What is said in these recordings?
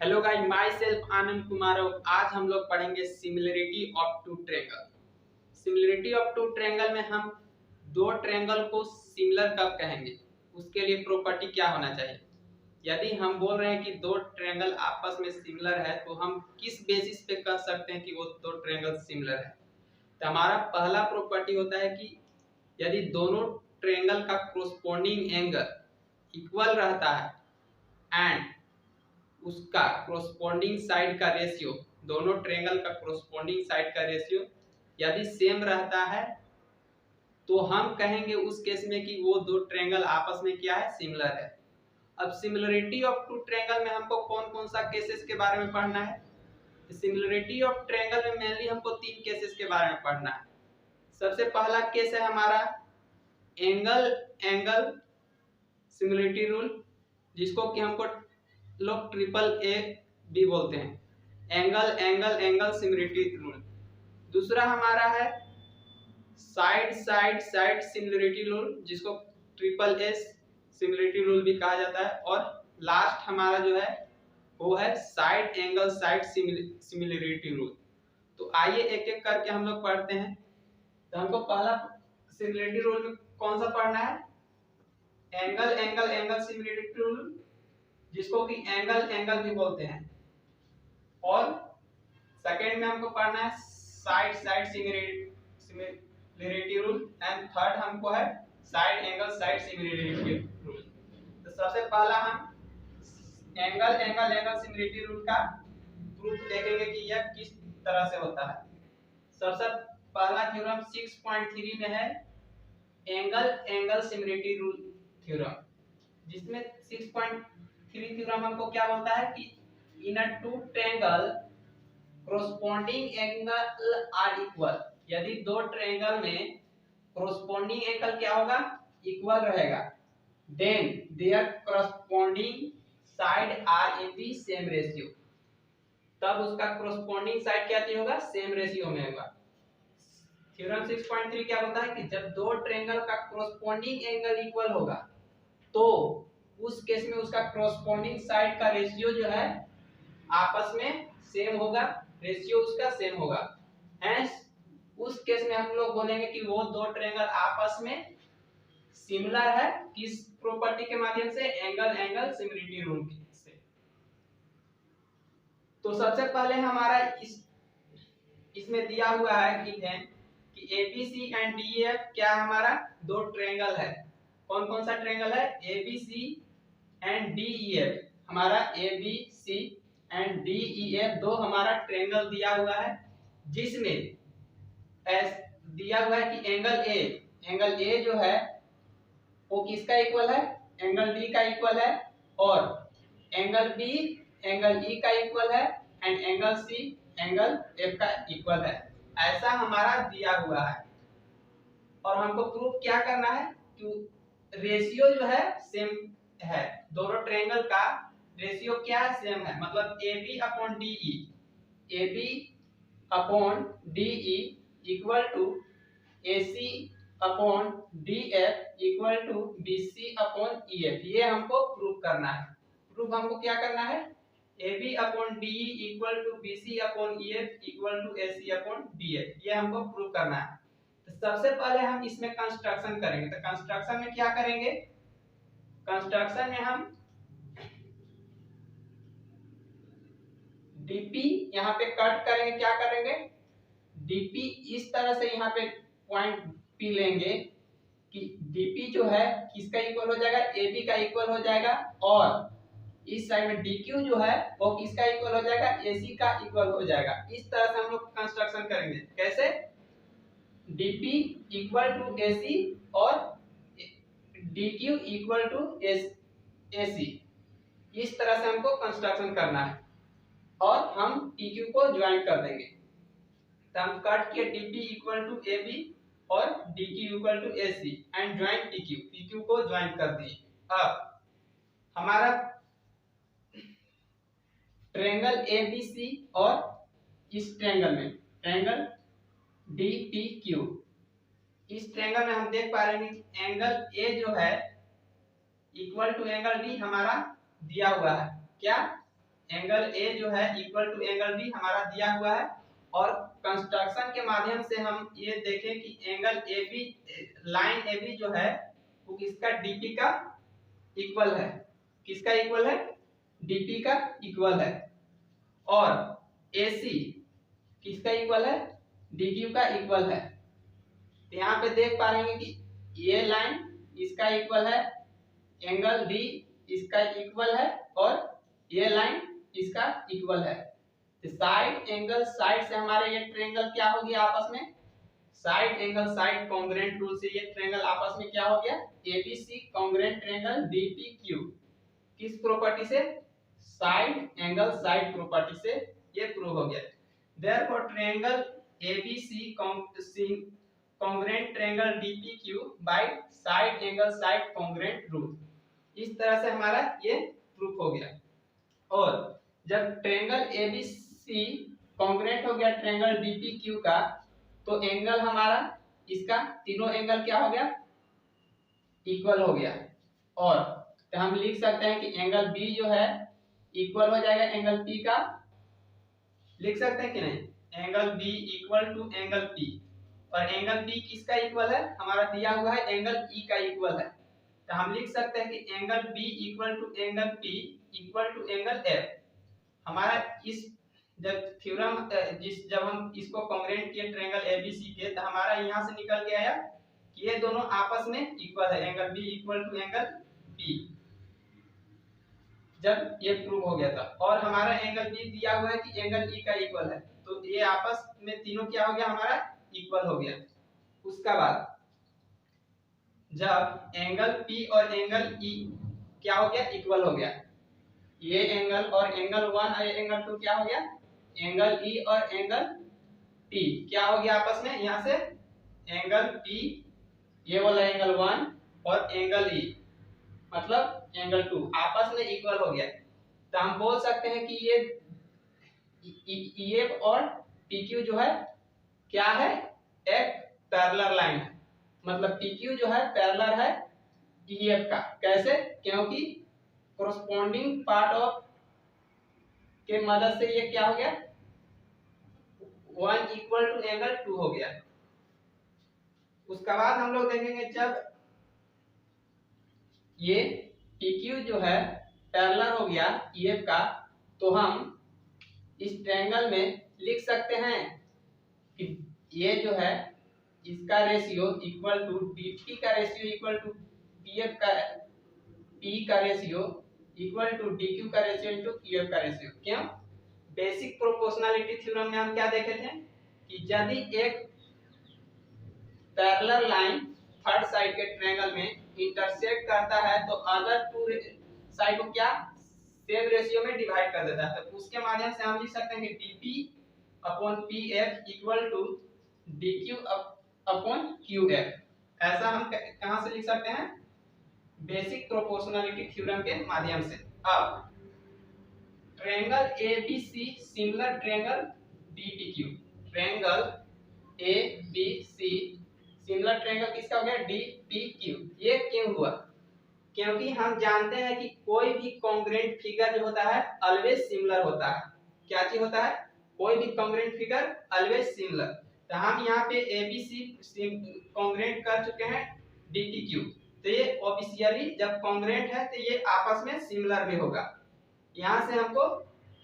Hello guys, myself Anand Kumar. आज हम लोग पढ़ेंगे similarity of two triangle. Similarity of two triangle में हम दो ट्रायंगल को सिमिलर कब कहेंगे, उसके लिए प्रॉपर्टी क्या होना चाहिए। यदि हम बोल रहे हैं कि दो ट्रायंगल आपस में सिमिलर है तो हम किस बेसिस पे कह सकते हैं कि वो दो ट्रायंगल सिमिलर है। तो हमारा पहला प्रॉपर्टी होता है कि यदि दोनों ट्रायंगल का कोरस्पोंडिंग एंगल इक्वल रहता है एंड उसका कोरस्पोंडिंग साइड का रेशियो, दोनों ट्रायंगल का कोरस्पोंडिंग साइड का रेशियो यदि सेम रहता है तो हम कहेंगे उस केस में कि वो दो ट्रायंगल आपस में क्या है, सिमिलर है। अब सिमिलरिटी ऑफ टू ट्रायंगल में हमको कौन कौन सा केसेस के बारे में पढ़ना है। सिमिलरिटी ऑफ ट्रायंगल में मेनली हमको तीन केसेस के बारे में पढ़ना है। सबसे पहला केस है हमारा एंगल एंगल सिमिलरिटी रूल, जिसको कि हमको लोग ट्रिपल ए भी बोलते हैं। Angle angle angle similarity rule. दूसरा हमारा है side side side similarity rule, जिसको ट्रिपल एस सिमिलरिटी रूल भी कहा जाता है। और लास्ट हमारा जो है वो है side angle side similarity rule. तो आइए एक एक करके हम लोग पढ़ते हैं। तो हमको पहला सिमिलरिटी रूल में कौन सा पढ़ना है, angle angle angle similarity rule, जिसको कि एंगल एंगल भी बोलते हैं। और सेकेंड में हमको पढ़ना है side side similarity rule and third हमको है side angle side similarity rule. तो सबसे पहला हम angle angle angle similarity rule का प्रूफ देखेंगे कि यह किस तरह से होता है। सबसे पहला थ्योरम 6.3 में है angle angle similarity rule theorem, जिसमें 6.3 थ्योरम हमको क्या बोलता है कि in a two triangle corresponding angle are equal. यदि दो ट्रायंगल में कोरस्पोंडिंग एंगल क्या होगा, इक्वल रहेगा, then their corresponding side are in the same ratio. तब उसका कोरस्पोंडिंग साइड क्या होगा, सेम रेशियो में होगा। थ्योरम 6.3 क्या बोलता है कि जब दो ट्रायंगल का कोरस्पोंडिंग एंगल इक्वल होगा तो उस केस में उसका कोरस्पोंडिंग साइड का रेशियो जो है आपस में सेम होगा, रेशियो उसका सेम होगा। हेंस उस केस में हम लोग बोलेंगे कि वो दो ट्रायंगल आपस में सिमिलर है। किस प्रॉपर्टी के माध्यम से, एंगल एंगल सिमिलरिटी रूल से। तो सबसे पहले हमारा इसमें दिया हुआ है कि एबीसी एंड डीएफ क्या हमारा दो ट्रायंगल है। कौन कौन सा ट्रायंगल है, एबीसी एंड डीईएफ। हमारा एबीसी एंड डीईएफ दो हमारा ट्रायंगल दिया हुआ है, जिसमें दिया हुआ है कि एंगल ए जो है वो किसका इक्वल है, एंगल डी का इक्वल है। और एंगल बी एंगल ई का इक्वल है and angle C angle F का इक्वल है। ऐसा हमारा दिया हुआ है। और हमको प्रूफ क्या करना है कि रेशियो जो है सेम है, दोनों ट्रायंगल का रेशियो क्या है, सेम है। मतलब AB upon DE, AB upon DE equal to AC upon DF equal to BC upon EF। ये हमको प्रूफ करना है। प्रूफ हमको क्या करना है, AB upon DE equal to BC upon EF equal to AC upon DF। ये हमको प्रूफ करना है। तो सबसे पहले हम इसमें कंस्ट्रक्शन करेंगे। तो कंस्ट्रक्शन में क्या करेंगे, कंस्ट्रक्शन में हम डीपी यहाँ पे कट करेंगे। क्या करेंगे, डीपी इस तरह से यहाँ पे पॉइंट पी लेंगे कि डीपी जो है किसका इक्वल हो जाएगा, एबी का इक्वल हो जाएगा। और इस साइड में डीक्यू जो है वो किसका इक्वल हो जाएगा, एसी का इक्वल हो जाएगा। इस तरह से हम लोग कंस्ट्रक्शन करेंगे। कैसे, डीपी इक्वल टू एसी और डीक्यू इक्वल टू एसी। इस तरह से हमको कंस्ट्रक्शन करना है और हम टीक्यू को ज्वाइन कर देंगे। तो हम कट किए डीपी इक्वल टू एबी और DQ equal to AC and join TQ, TQ को ज्वाइन कर दिए। अब हमारा ट्रायंगल एबीसी और इस ट्रायंगल में ट्रायंगल डीटीक्यू, इस ट्रायंगल में हम देख पा रहे हैं कि एंगल ए जो है इक्वल टू एंगल डी हमारा दिया हुआ है। क्या, एंगल ए जो है इक्वल टू एंगल बी हमारा दिया हुआ है, और कंस्ट्रक्शन के माध्यम से हम ये देखें कि angle A B, line A B जो है वो किसका, डीपी का इक्वल है। किसका इक्वल है, डीपी का इक्वल है। और एसी किसका इक्वल है, डीक्यू का इक्वल है। तो यहाँ पे देख पा रहे हैं कि ये लाइन इसका इक्वल है, एंगल डी इसका इक्वल है, और ये लाइन इसका इक्वल है। तो साइड एंगल साइड से हमारे ये ट्रायंगल क्या हो गया आपस में, side angle side congruent rule से ये ट्रायंगल आपस में क्या हो गया, एबीसी कॉन्ग्रुएंट ट्रायंगल डीपीक्यू। किस प्रॉपर्टी से, साइड एंगल साइड प्रॉपर्टी से ये प्रूव हो गया। Therefore triangle ABC congruent triangle DPQ by side angle side congruent rule. इस तरह से हमारा ये प्रूफ हो गया। और जब ट्रायंगल एबीसी कॉन्ग्रुएंट हो गया ट्रायंगल डीपीक्यू का, तो एंगल हमारा इसका तीनों एंगल क्या हो गया, इक्वल हो गया। और तो हम लिख सकते हैं कि एंगल बी जो है इक्वल हो जाएगा एंगल पी का। लिख सकते हैं कि नहीं, angle B equal to angle P. और एंगल बी किसका इक्वल है, हमारा दिया हुआ है एंगल ई का इक्वल है। तो हम लिख सकते हैं कि angle B equal to angle P equal to angle F. हमारा इस जब थ्योरम जब हम इसको कॉन्ग्रुएंट किए ट्रायंगल एबीसी के, तो हमारा यहाँ से निकल के आया कि ये दोनों आपस में इक्वल है, angle B equal to angle P, जब ये प्रूव हो गया था। और हमारा एंगल बी दिया हुआ है कि एंगल ई का इक्वल है, तो ये आपस में तीनों क्या हो गया, हमारा इक्वल हो गया। उसका बाद जब एंगल पी और एंगल ई क्या हो गया, इक्वल हो गया, ये एंगल और एंगल 1 और एंगल 2 क्या हो गया, एंगल ई और एंगल पी क्या हो गया आपस में। यहाँ से एंगल पी ये वाला एंगल 1 और एंगल ई मतलब एंगल 2 आपस में इक्वल हो गया। तो हम बोल सकते हैं कि ये ईएफ और पीक्यू जो है क्या है, एक पैरेलल लाइन है। मतलब पीक्यू जो है पैरेलल है ईएफ का। कैसे, क्योंकि कोरस्पोंडिंग पार्ट ऑफ के मदद से ये क्या हो गया, 1 इक्वल टू एंगल 2 हो गया। उसके बाद हम लोग देखेंगे जब ये PQ जो है पैरेलल हो गया EF का, तो हम इस ट्रायंगल में लिख सकते हैं कि ये जो है इसका रेशियो इक्वल टू DP का रेशियो इक्वल टू PF का P का रेशियो इक्वल टू DQ का रेशियो इनटू QF का रेशियो। क्यों, बेसिक प्रोपोर्शनलिटी थ्योरम में हम क्या देखे थे कि यदि एक पैरेलल लाइन थर्ड साइड के ट्रायंगल में इंटरसेक्ट करता है तो अदर टू साइड को क्या सेम रेशियो में डिवाइड कर देता है। तो उसके माध्यम से हम लिख सकते हैं कि dp upon pf equal to dq upon qf। ऐसा हम कहां से लिख सकते हैं, बेसिक प्रोपोर्शनलिटी थ्योरम के माध्यम से। अब triangle ABC similar triangle DPQ, triangle ABC similar triangle किसका हो गया, DPQ। ये क्यों हुआ, क्योंकि हम जानते हैं कि कोई भी कॉन्ग्रुएंट फिगर जो होता है ऑलवेज सिमिलर होता है। क्या चीज होता है, कोई भी कॉन्ग्रुएंट फिगर ऑलवेज सिमिलर। तो हम यहाँ पे ABC कॉन्ग्रुएंट कर चुके हैं DPQ, तो ये ऑफिशियली जब कॉन्ग्रुएंट है तो ये आपस में सिमिलर भी होगा। यहाँ से हमको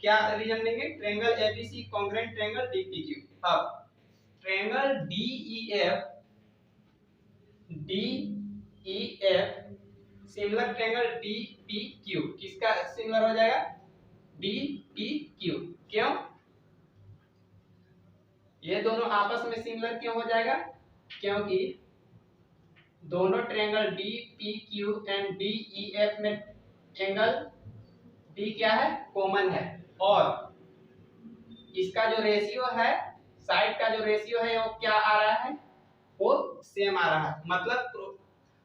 क्या रीजन देंगे, triangle ABC congruent triangle DPQ। अब triangle DEF similar triangle DPQ किसका सिमिलर हो जाएगा, DPQ। क्यों, ये दोनों आपस में सिमिलर क्यों हो जाएगा, क्योंकि दोनों ट्रायंगल DPQ एंड DEF में एंगल D क्या है, कॉमन है। और इसका जो रेशियो है, साइड का जो रेशियो है वो क्या आ रहा है, वो सेम आ रहा है। मतलब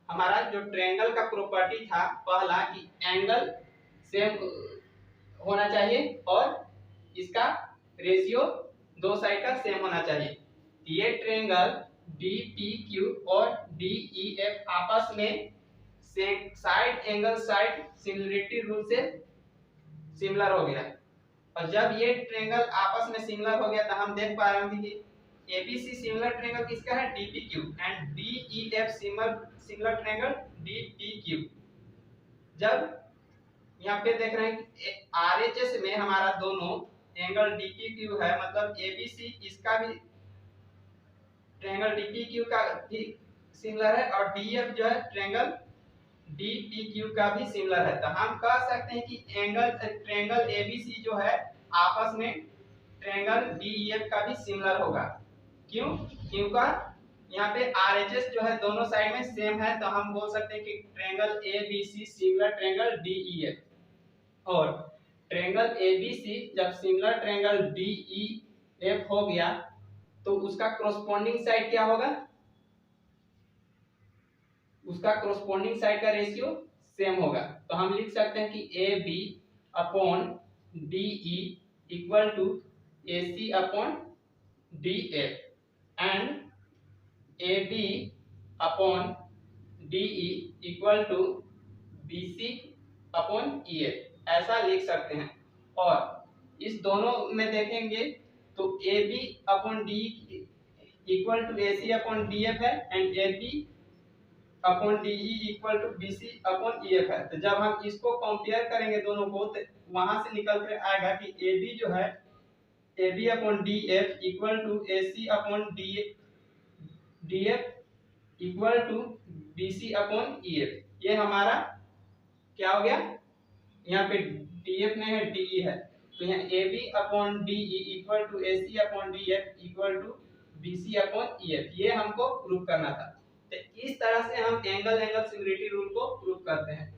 हमारा जो ट्रायंगल का प्रॉपर्टी था पहला कि एंगल सेम होना चाहिए और इसका रेशियो दो साइड का सेम होना चाहिए। ये ट्रायंगल DPQ और DEF आपस में side angle side similarity rule से सिमिलर हो गया। और जब ये ट्रायंगल आपस में सिमिलर हो गया तो हम देख पा रहे होंगे कि एबीसी सिमिलर ट्रायंगल किसका है, DPQ, and DEF similar triangle DPQ. जब यहाँ पे देख रहे हैं कि आरएचएस में हमारा दोनों एंगल डीपीक्यू है, मतलब एबीसी इसका भी ट्रायंगल डीपीक्यू का भी सिमिलर है और डीएफ जो है ट्रायंगल डीपीक्यू का भी सिमिलर है। तो हम कह सकते हैं कि ट्रायंगल एबीसी जो है आपस में ट्रायंगल डीईएफ का भी सिमिलर होगा। क्यों? क्योंकि यहाँ पे आरएचएस जो है दोनों साइड में सेम है, तो हम बोल सकते हैं कि triangle ABC similar triangle DEF. और ट्रायंगल एबीसी जब सिमिलर ट्रायंगल डीईएफ हो गया तो उसका कोरोस्पोंडिंग साइड क्या होगा, उसका कोरोस्पोंडिंग साइड का रेशियो सेम होगा। तो हम लिख सकते हैं कि A B upon D E equal to A C upon D F and A B upon D E equal to B C upon E F, ऐसा लिख सकते हैं। और इस दोनों में देखेंगे तो A B upon D equal to A C upon D F है and A B upon D E equal to B C upon E F है। तो जब हम इसको कंपेयर करेंगे दोनों को तो वहां से निकल कर आएगा कि ए बी जो है A B upon D F equal to A C upon D F equal to B C upon E F. ये हमारा क्या हो गया, यहाँ पे डी एफ नहीं है डी ई है, तो यहाँ A B upon D E equal to A C upon D F equal to B C upon E F, ये हमको प्रूव करना था। तो इस तरह से हम एंगल सिमिलरिटी रूल को प्रूव करते हैं।